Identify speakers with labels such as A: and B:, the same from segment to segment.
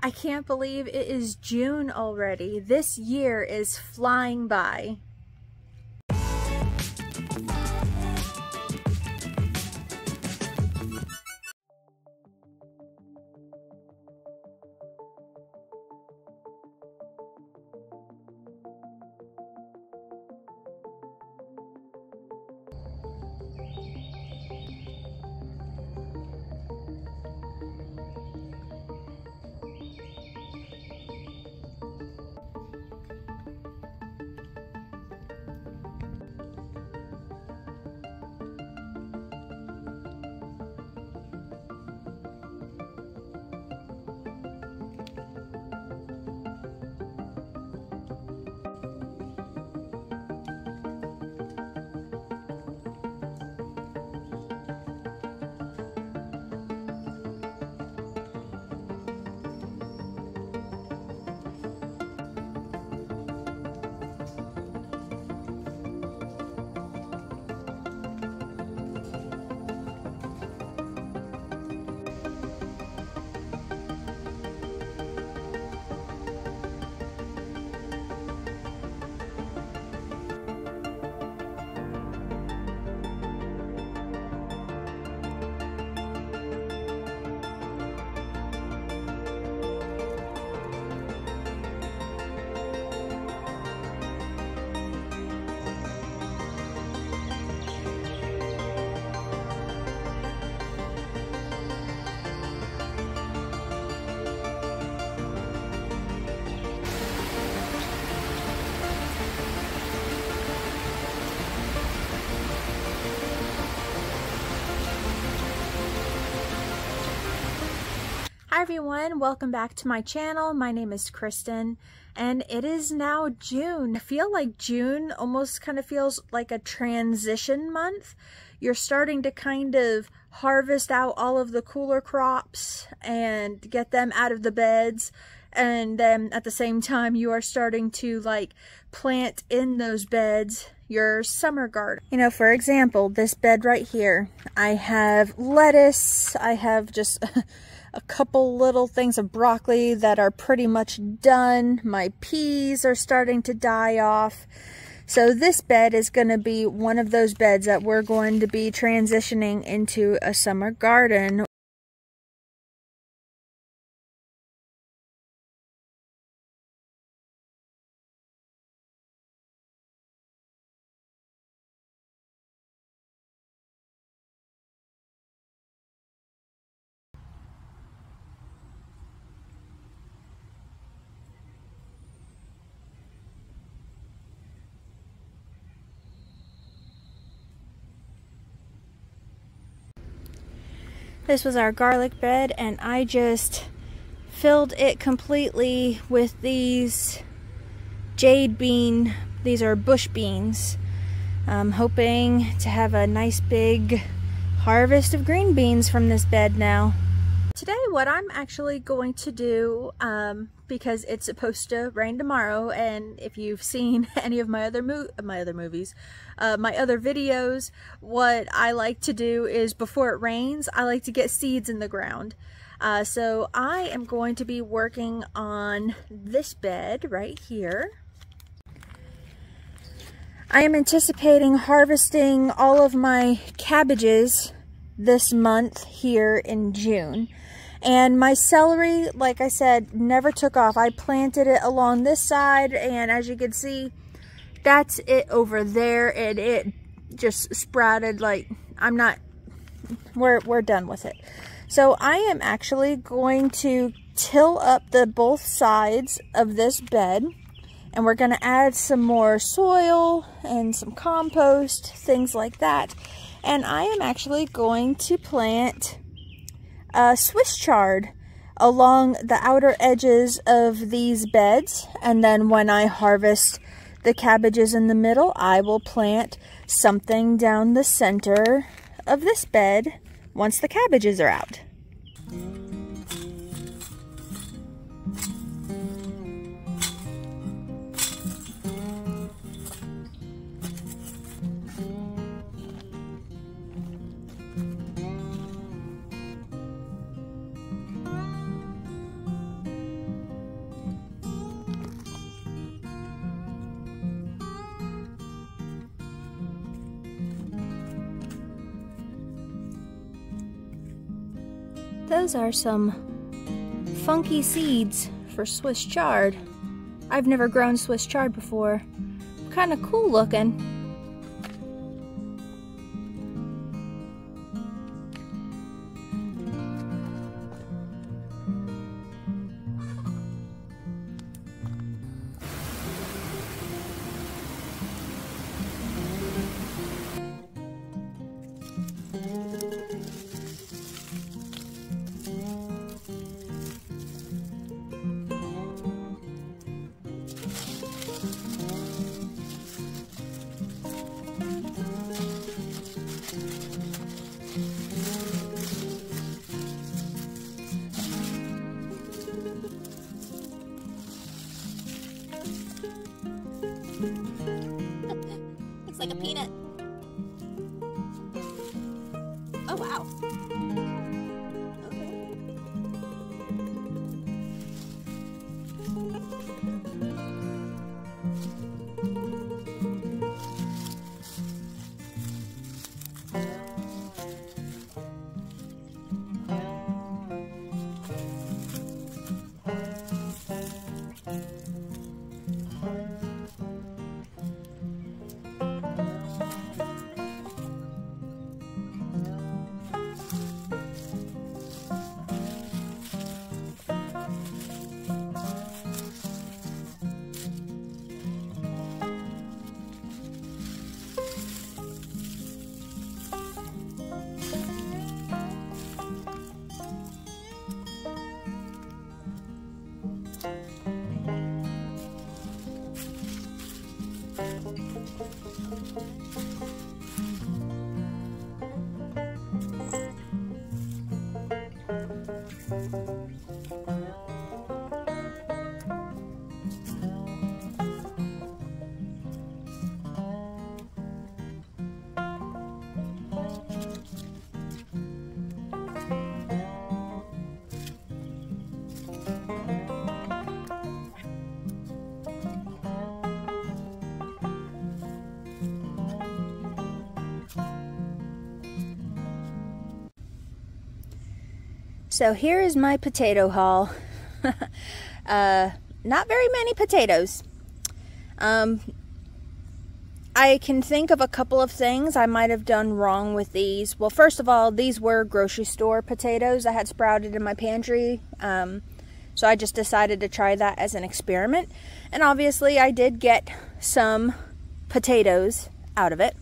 A: I can't believe it is June already. This year is flying by. Hi everyone, welcome back to my channel. My name is Kristen and it is now June. I feel like June almost kind of feels like a transition month. You're starting to kind of harvest out all of the cooler crops and get them out of the beds, and then at the same time you are starting to like plant in those beds your summer garden. You know, for example, this bed right here, I have lettuce, I have just a couple little things of broccoli that are pretty much done. My peas are starting to die off. So this bed is going to be one of those beds that we're going to be transitioning into a summer garden. This was our garlic bed, and I just filled it completely with these jade bean. These are bush beans. I'm hoping to have a nice big harvest of green beans from this bed now. Today what I'm actually going to do, because it's supposed to rain tomorrow, and if you've seen any of my other videos, what I like to do is before it rains, I like to get seeds in the ground. So I am going to be working on this bed right here. I am anticipating harvesting all of my cabbages this month here in June. And my celery, like I said, never took off. I planted it along this side, and as you can see, that's it over there, and it just sprouted like we're done with it. So I am actually going to till up the both sides of this bed, and we're going to add some more soil and some compost, things like that. And I am actually going to plant Swiss chard along the outer edges of these beds, and then when I harvest the cabbages in the middle, I will plant something down the center of this bed once the cabbages are out. Those are some funky seeds for Swiss chard. I've never grown Swiss chard before. Kind of cool looking.
B: Looks like a peanut. Oh, wow. Okay.
A: So here is my potato haul. Not very many potatoes. I can think of a couple of things I might have done wrong with these. Well, first of all, these were grocery store potatoes I had sprouted in my pantry. So I just decided to try that as an experiment. And obviously I did get some potatoes out of it.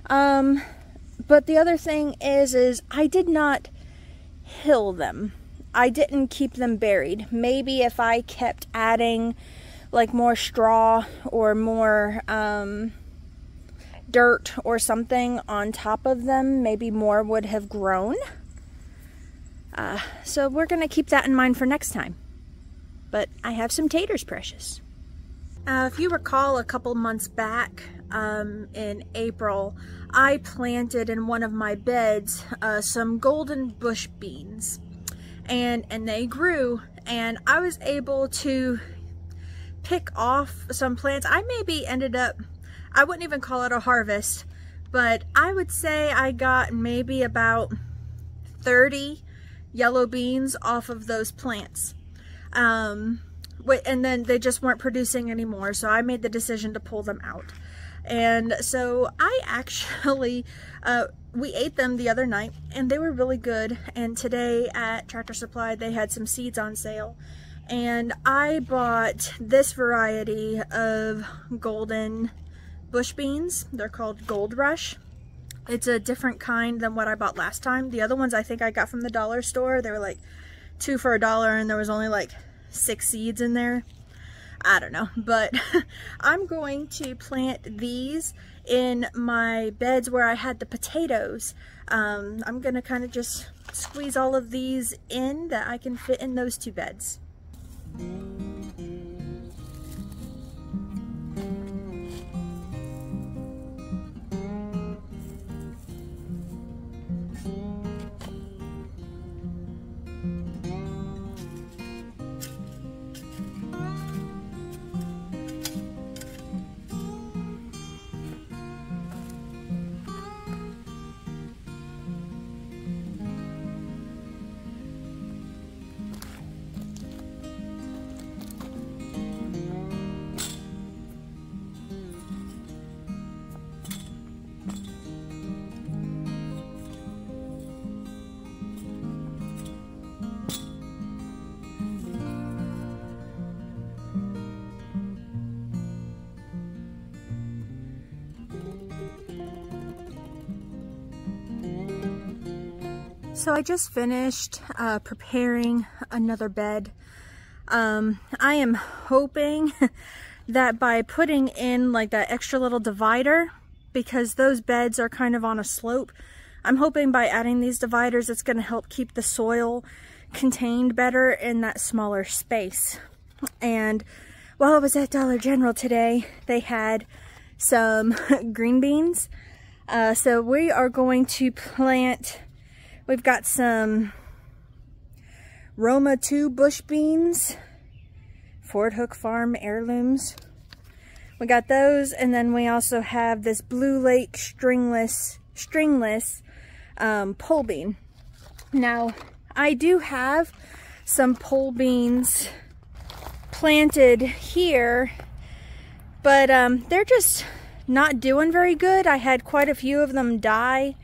A: But the other thing is I did not hill them. I didn't keep them buried. Maybe if I kept adding like more straw or more dirt or something on top of them, maybe more would have grown. So we're gonna keep that in mind for next time. But I have some taters, precious. If you recall, a couple months back in April, I planted in one of my beds some golden bush beans, and they grew, and I was able to pick off some plants. I maybe ended up, I wouldn't even call it a harvest, but I would say I got maybe about 30 yellow beans off of those plants. And then they just weren't producing anymore, so I made the decision to pull them out. And so I actually, we ate them the other night, and they were really good. And today at Tractor Supply, they had some seeds on sale. And I bought this variety of golden bush beans. They're called Gold Rush. It's a different kind than what I bought last time. The other ones I think I got from the dollar store. They were like 2 for $1, and there was only like 6 seeds in there. I don't know, but I'm going to plant these in my beds where I had the potatoes. I'm gonna kind of just squeeze all of these in that I can fit in those 2 beds. So I just finished preparing another bed. I am hoping that by putting in like that extra little divider, because those beds are kind of on a slope, I'm hoping by adding these dividers it's going to help keep the soil contained better in that smaller space. And while I was at Dollar General today, they had some green beans. So we are going to plant, we've got some Roma 2 bush beans, Ford Hook Farm heirlooms. We got those, and then we also have this Blue Lake stringless pole bean. Now, I do have some pole beans planted here, but they're just not doing very good. I had quite a few of them die,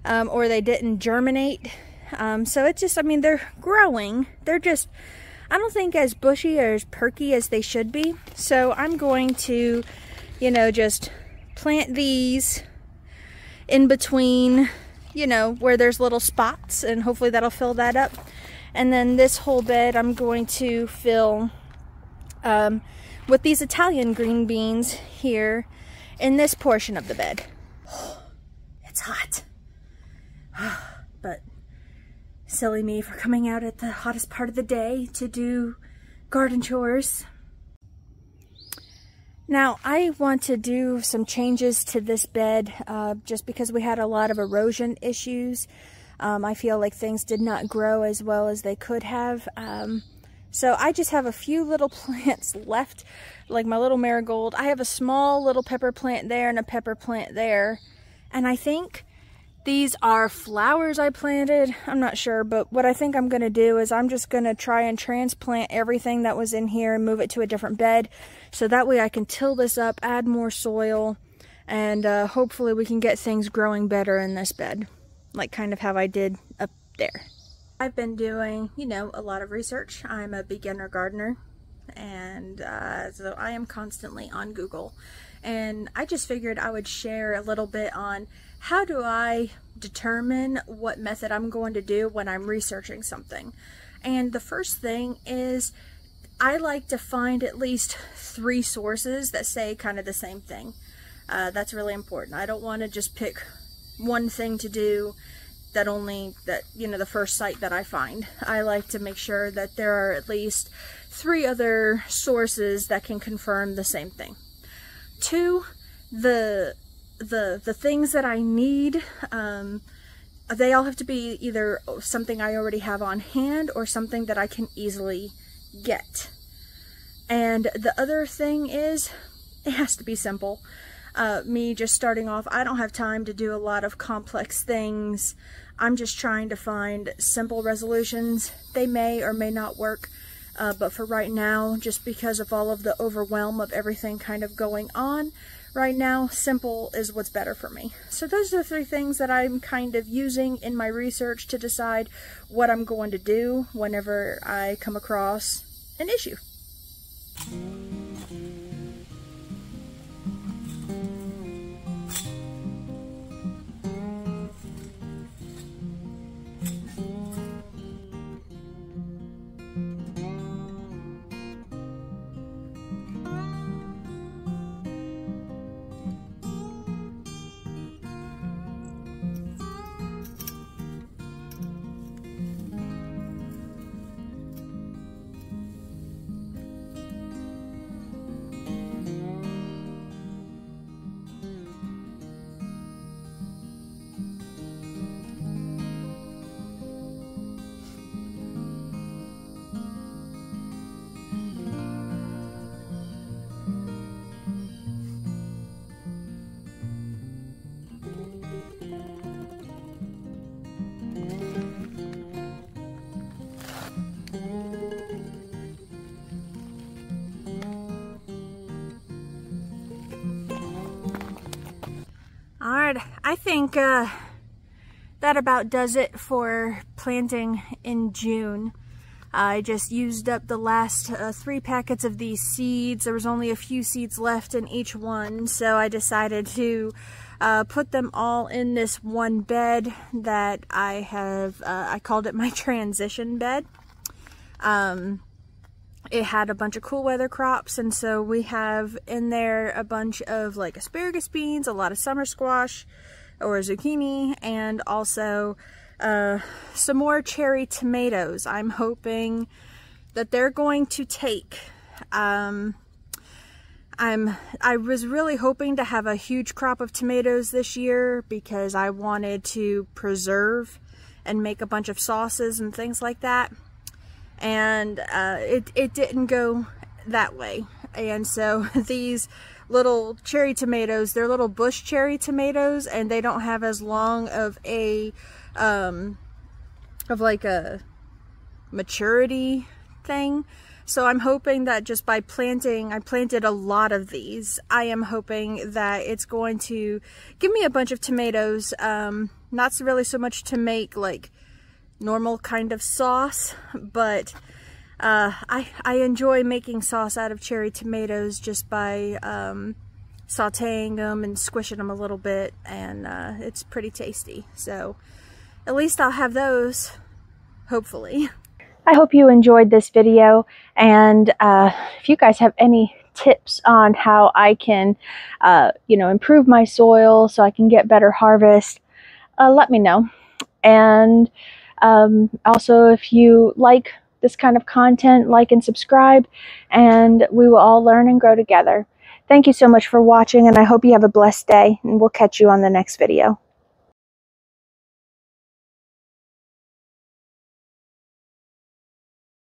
A: or they didn't germinate. So it's just, I mean, they're growing. They're just, I don't think as bushy or as perky as they should be. So I'm going to, you know, just plant these in between, you know, where there's little spots, and hopefully that'll fill that up. And then this whole bed I'm going to fill with these Italian green beans here in this portion of the bed. It's hot. But silly me for coming out at the hottest part of the day to do garden chores. Now, I want to do some changes to this bed just because we had a lot of erosion issues. I feel like things did not grow as well as they could have. So I just have a few little plants left, like my little marigold. I have a small little pepper plant there and a pepper plant there. And I think these are flowers I planted. I'm not sure, but what I think I'm going to do is I'm just going to try and transplant everything that was in here and move it to a different bed. So that way I can till this up, add more soil, and hopefully we can get things growing better in this bed, like kind of how I did up there. I've been doing, you know, a lot of research. I'm a beginner gardener, and so I am constantly on Google. And I just figured I would share a little bit on how do I determine what method I'm going to do when I'm researching something. And the first thing is I like to find at least 3 sources that say kind of the same thing. That's really important. I don't want to just pick one thing to do that you know, the first site that I find. I like to make sure that there are at least 3 other sources that can confirm the same thing. 2, the things that I need, they all have to be either something I already have on hand or something that I can easily get. And the other thing is, it has to be simple. Me just starting off, I don't have time to do a lot of complex things. I'm just trying to find simple resolutions. They may or may not work, but for right now, just because of all of the overwhelm of everything kind of going on right now, simple is what's better for me. So those are the 3 things that I'm kind of using in my research to decide what I'm going to do whenever I come across an issue. Alright, I think that about does it for planting in June. I just used up the last 3 packets of these seeds. There was only a few seeds left in each one, so I decided to put them all in this one bed that I have, I called it my transition bed. It had a bunch of cool weather crops, and so we have in there a bunch of like asparagus beans, a lot of summer squash or zucchini, and also some more cherry tomatoes. I'm hoping that they're going to take. I was really hoping to have a huge crop of tomatoes this year because I wanted to preserve and make a bunch of sauces and things like that. And it didn't go that way. And so these little cherry tomatoes, they're little bush cherry tomatoes, and they don't have as long of a like a maturity thing. So I'm hoping that just by planting, I planted a lot of these, I am hoping that it's going to give me a bunch of tomatoes. Not really so much to make like normal kind of sauce, but I enjoy making sauce out of cherry tomatoes just by sauteing them and squishing them a little bit, and it's pretty tasty. So at least I'll have those, hopefully. I hope you enjoyed this video, and if you guys have any tips on how I can you know, improve my soil so I can get better harvest, let me know. And also, if you like this kind of content, like and subscribe, and we will all learn and grow together. Thank you so much for watching, and I hope you have a blessed day, and we'll catch you on the next video.